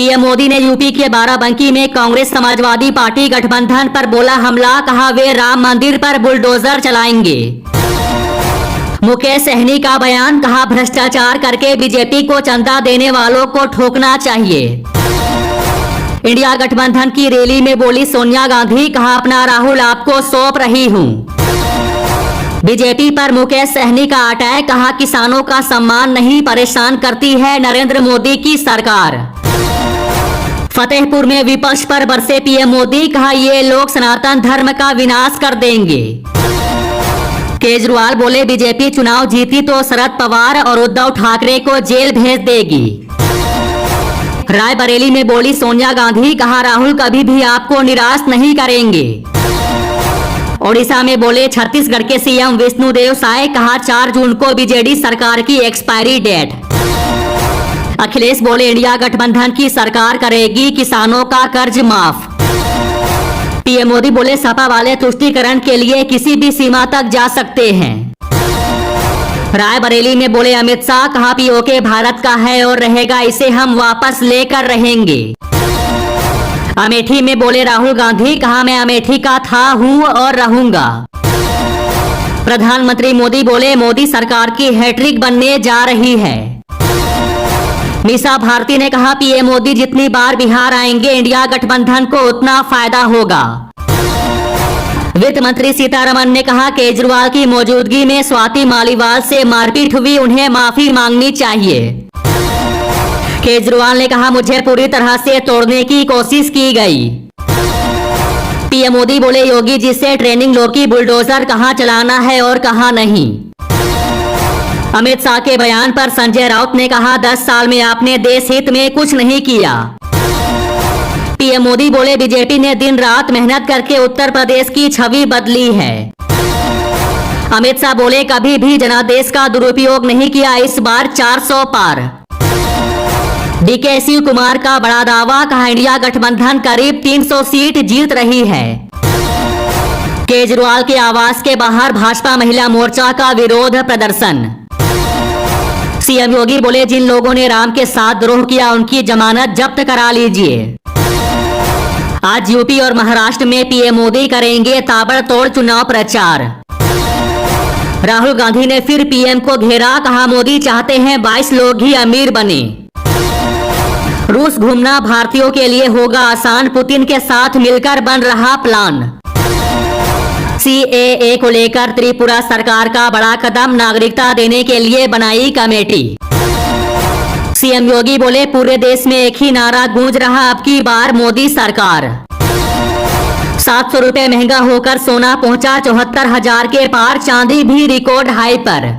PM Modi ने UP के बाराबंकी में कांग्रेस समाजवादी पार्टी गठबंधन पर बोला हमला, कहा वे राम मंदिर पर बुलडोजर चलाएंगे। मुकेश सहनी का बयान, कहा भ्रष्टाचार करके बीजेपी को चंदा देने वालों को ठोकना चाहिए। इंडिया गठबंधन की रैली में बोली सोनिया गांधी, कहा अपना राहुल आपको सौंप रही हूं। बीजेपी पर मुकेश सहनी का अटैक, कहा किसानों का सम्मान नहीं परेशान करती है नरेंद्र मोदी की सरकार। फतेहपुर में विपक्ष पर बरसे पीएम मोदी, कहा ये लोग सनातन धर्म का विनाश कर देंगे। केजरीवाल बोले बीजेपी चुनाव जीती तो शरद पवार और उद्धव ठाकरे को जेल भेज देगी। रायबरेली में बोली सोनिया गांधी, कहा राहुल कभी भी आपको निराश नहीं करेंगे। ओडिशा में बोले छत्तीसगढ़ के सीएम विष्णुदेव साय, कहा 4 जून को बीजेडी सरकार की एक्सपायरी डेट। अखिलेश बोले इंडिया गठबंधन की सरकार करेगी किसानों का कर्ज माफ। पीएम मोदी बोले सपा वाले तुष्टीकरण के लिए किसी भी सीमा तक जा सकते हैं। रायबरेली में बोले अमित शाह, कहा पीओके भारत का है और रहेगा, इसे हम वापस लेकर रहेंगे। अमेठी में बोले राहुल गांधी, कहा मैं अमेठी का था, हूं और रहूंगा। प्रधानमंत्री मोदी बोले मोदी सरकार की हैट्रिक बनने जा रही है। मीसा भारती ने कहा पीएम मोदी जितनी बार बिहार आएंगे इंडिया गठबंधन को उतना फायदा होगा। वित्त मंत्री सीतारमण ने कहा केजरीवाल की मौजूदगी में स्वाति मालीवाल से मारपीट हुई, उन्हें माफी मांगनी चाहिए। केजरीवाल ने कहा मुझे पूरी तरह से तोड़ने की कोशिश की गई। पीएम मोदी बोले योगी जी से ट्रेनिंग लो कि बुलडोजर कहां चलाना है और कहां नहीं। अमित शाह के बयान पर संजय राउत ने कहा 10 साल में आपने देश हित में कुछ नहीं किया। पीएम मोदी बोले बीजेपी ने दिन रात मेहनत करके उत्तर प्रदेश की छवि बदली है। अमित शाह बोले कभी भी जनादेश का दुरुपयोग नहीं किया, इस बार 400 पार। डीके शिव कुमार का बड़ा दावा, कहा इंडिया गठबंधन करीब 300 सीट जीत रही है। केजरीवाल के आवास के बाहर भाजपा महिला मोर्चा का विरोध प्रदर्शन। सीएम योगी बोले जिन लोगों ने राम के साथ द्रोह किया उनकी जमानत जब्त करा लीजिए। आज यूपी और महाराष्ट्र में पीएम मोदी करेंगे ताबड़तोड़ चुनाव प्रचार। राहुल गांधी ने फिर पीएम को घेरा, कहा मोदी चाहते हैं 22 लोग ही अमीर बने। रूस घूमना भारतीयों के लिए होगा आसान, पुतिन के साथ मिलकर बन रहा प्लान। सीएए को लेकर त्रिपुरा सरकार का बड़ा कदम, नागरिकता देने के लिए बनाई कमेटी। सीएम योगी बोले पूरे देश में एक ही नारा गूंज रहा, अब की बार मोदी सरकार। 700 रुपए महंगा होकर सोना पहुंचा 74,000 के पार, चांदी भी रिकॉर्ड हाई पर।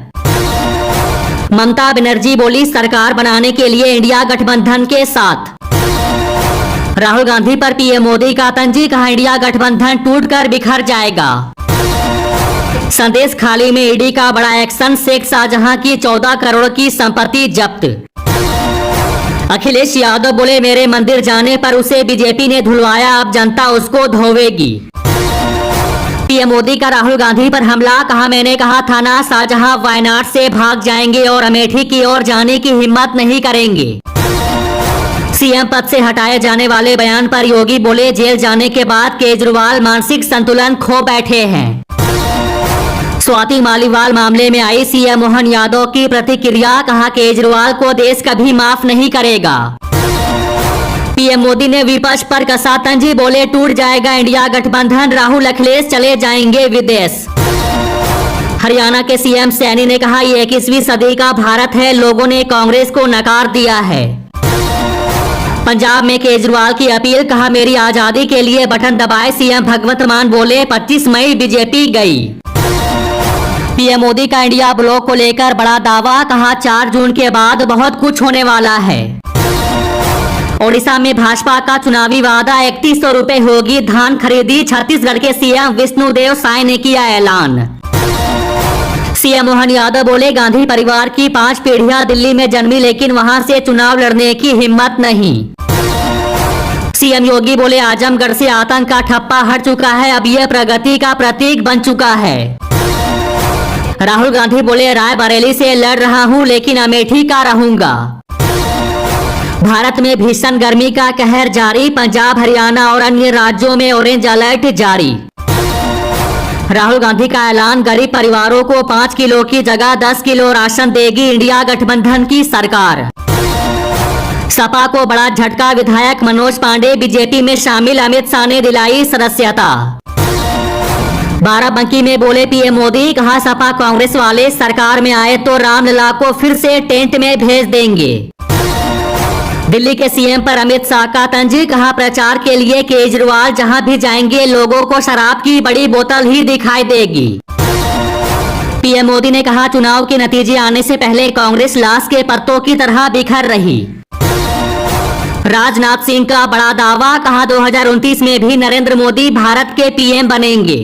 ममता बनर्जी बोली सरकार बनाने के लिए इंडिया गठबंधन के साथ। राहुल गांधी पर पीएम मोदी का तंजी, कहा इंडिया गठबंधन टूटकर बिखर जाएगा। संदेश खाली में ईडी का बड़ा एक्शन, शेख शाहजहां की 14 करोड़ की संपत्ति जब्त। अखिलेश यादव बोले मेरे मंदिर जाने पर उसे बीजेपी ने धुलवाया, अब जनता उसको धोवेगी। पीएम मोदी का राहुल गांधी पर हमला, कहा मैंने कहा था ना शाहजहां वायनाड से भाग जाएंगे और अमेठी की ओर जाने की हिम्मत नहीं करेंगे। सीएम पद से हटाए जाने वाले बयान पर योगी बोले जेल जाने के बाद केजरीवाल मानसिक संतुलन खो बैठे हैं। स्वाति मालीवाल मामले में आई सीएम मोहन यादव की प्रतिक्रिया, कहा केजरीवाल को देश कभी माफ नहीं करेगा। पीएम मोदी ने विपक्ष पर कसा तंज, बोले टूट जाएगा इंडिया गठबंधन, राहुल अखिलेश चले जाएंगे विदेश। हरियाणा के सीएम सैनी ने कहा ये 21वीं सदी का भारत है, लोगों ने कांग्रेस को नकार दिया है। पंजाब में केजरीवाल की अपील, कहा मेरी आजादी के लिए बटन दबाए, सीएम भगवंत मान बोले 25 मई बीजेपी गई। पीएम मोदी का इंडिया ब्लॉक को लेकर बड़ा दावा, कहा 4 जून के बाद बहुत कुछ होने वाला है। ओडिशा में भाजपा का चुनावी वादा, 3100 रुपए होगी धान खरीदी, छत्तीसगढ़ के सीएम विष्णुदेव साय ने किया ऐलान। सीएम मोहन यादव बोले गांधी परिवार की 5 पीढ़ियां दिल्ली में जन्मी, लेकिन वहां से चुनाव लड़ने की हिम्मत नहीं। सीएम योगी बोले आजमगढ़ से आतंक का ठप्पा हट चुका है, अब यह प्रगति का प्रतीक बन चुका है। राहुल गांधी बोले रायबरेली से लड़ रहा हूं, लेकिन अमेठी का रहूंगा। भारत में भीषण गर्मी का कहर जारी, पंजाब, हरियाणा और अन्य राज्यों में ऑरेंज अलर्ट जारी। राहुल गांधी का ऐलान, गरीब परिवारों को 5 किलो की जगह 10 किलो राशन देगी इंडिया गठबंधन की सरकार। सपा को बड़ा झटका, विधायक मनोज पांडे बीजेपी में शामिल, अमित शाह ने दिलाई सदस्यता। बाराबंकी में बोले पीएम मोदी, कहा सपा कांग्रेस वाले सरकार में आए तो रामलला को फिर से टेंट में भेज देंगे। दिल्ली के सीएम पर अमित शाह का तंज, कहा प्रचार के लिए केजरीवाल जहां भी जाएंगे लोगों को शराब की बड़ी बोतल ही दिखाई देगी। पीएम मोदी ने कहा चुनाव के नतीजे आने से पहले कांग्रेस लाश के पत्तों की तरह बिखर रही। राजनाथ सिंह का बड़ा दावा, कहा 2029 में भी नरेंद्र मोदी भारत के पीएम बनेंगे।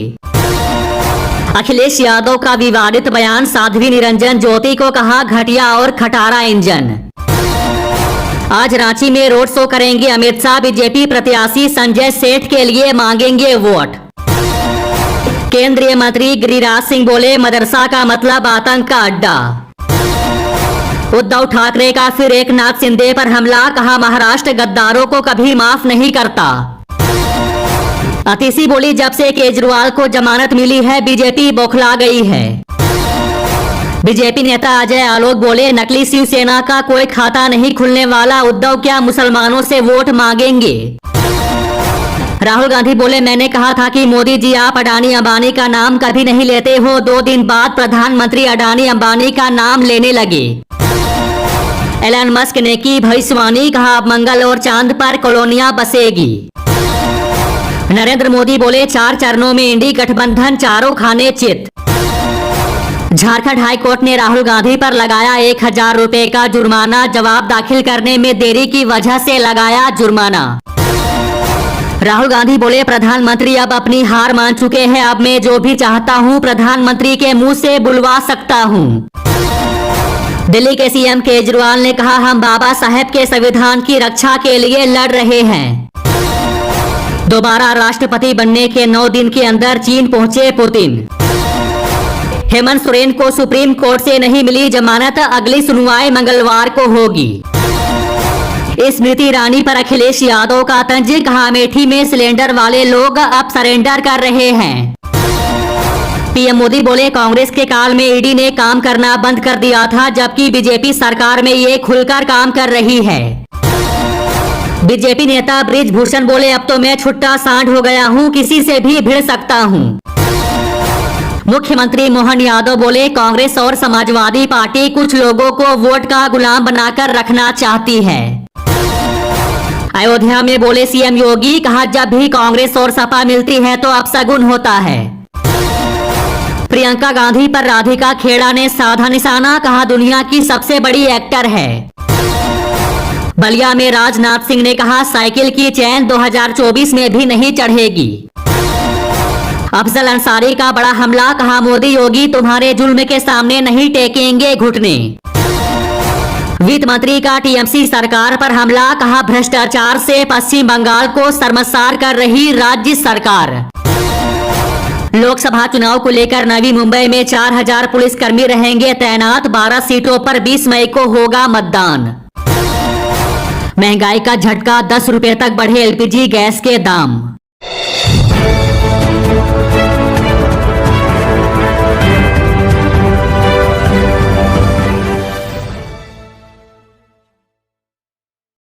अखिलेश यादव का विवादित बयान, साध्वी निरंजन ज्योति को कहा घटिया और खटारा इंजन। आज रांची में रोड शो करेंगे अमित शाह, बीजेपी प्रत्याशी संजय सेठ के लिए मांगेंगे वोट। केंद्रीय मंत्री गिरिराज सिंह बोले मदरसा का मतलब आतंक का अड्डा। उद्धव ठाकरे का फिर एकनाथ शिंदे पर हमला, कहा महाराष्ट्र गद्दारों को कभी माफ नहीं करता। अतिशी बोली जब से केजरीवाल को जमानत मिली है बीजेपी बौखला गई है। बीजेपी नेता अजय आलोक बोले नकली शिवसेना का कोई खाता नहीं खुलने वाला, उद्धव क्या मुसलमानों से वोट मांगेंगे। राहुल गांधी बोले मैंने कहा था कि मोदी जी आप अडानी अंबानी का नाम कभी नहीं लेते हो, 2 दिन बाद प्रधानमंत्री अडानी अंबानी का नाम लेने लगे। एलन मस्क ने की भविष्यवाणी, कहा अब मंगल और चांद पर कॉलोनियां बसेगी। नरेंद्र मोदी बोले 4 चरणों में इंडी गठबंधन, चारों खाने चित। झारखंड हाईकोर्ट ने राहुल गांधी पर लगाया 1000 रुपए का जुर्माना, जवाब दाखिल करने में देरी की वजह से लगाया जुर्माना। राहुल गांधी बोले प्रधानमंत्री अब अपनी हार मान चुके हैं, अब मैं जो भी चाहता हूं प्रधानमंत्री के मुंह से बुलवा सकता हूं। दिल्ली के सीएम केजरीवाल ने कहा हम बाबा साहेब के संविधान की रक्षा के लिए लड़ रहे हैं। दोबारा राष्ट्रपति बनने के 9 दिन के अंदर चीन पहुंचे पुतिन। हेमंत सोरेन को सुप्रीम कोर्ट से नहीं मिली जमानत, अगली सुनवाई मंगलवार को होगी। स्मृति ईरानी पर अखिलेश यादव का तंज, कहा अमेठी में सिलेंडर वाले लोग अब सरेंडर कर रहे हैं। पीएम मोदी बोले कांग्रेस के काल में ईडी ने काम करना बंद कर दिया था, जबकि बीजेपी सरकार में ये खुलकर काम कर रही है। बीजेपी नेता ब्रिजभूषण बोले अब तो मैं छुट्टा सांड हो गया हूं, किसी से भी भिड़ सकता हूं। मुख्यमंत्री मोहन यादव बोले कांग्रेस और समाजवादी पार्टी कुछ लोगों को वोट का गुलाम बनाकर रखना चाहती है। अयोध्या में बोले सीएम योगी, कहा जब भी कांग्रेस और सपा मिलती है तो अपशगुन होता है। प्रियंका गांधी पर राधिका खेड़ा ने साधा निशाना, कहा दुनिया की सबसे बड़ी एक्टर है। बलिया में राजनाथ सिंह ने कहा साइकिल की चैन 2024 में भी नहीं चढ़ेगी। अफजल अंसारी का बड़ा हमला, कहा मोदी योगी तुम्हारे जुल्म के सामने नहीं टेकेंगे घुटने। वित्त मंत्री का टीएमसी सरकार पर हमला, कहा भ्रष्टाचार से पश्चिम बंगाल को शर्मसार कर रही राज्य सरकार। लोकसभा चुनाव को लेकर नवी मुंबई में 4000 पुलिसकर्मी रहेंगे तैनात, 12 सीटों पर 20 मई को होगा मतदान। महंगाई का झटका, 10 रुपए तक बढ़े एलपीजी गैस के दाम।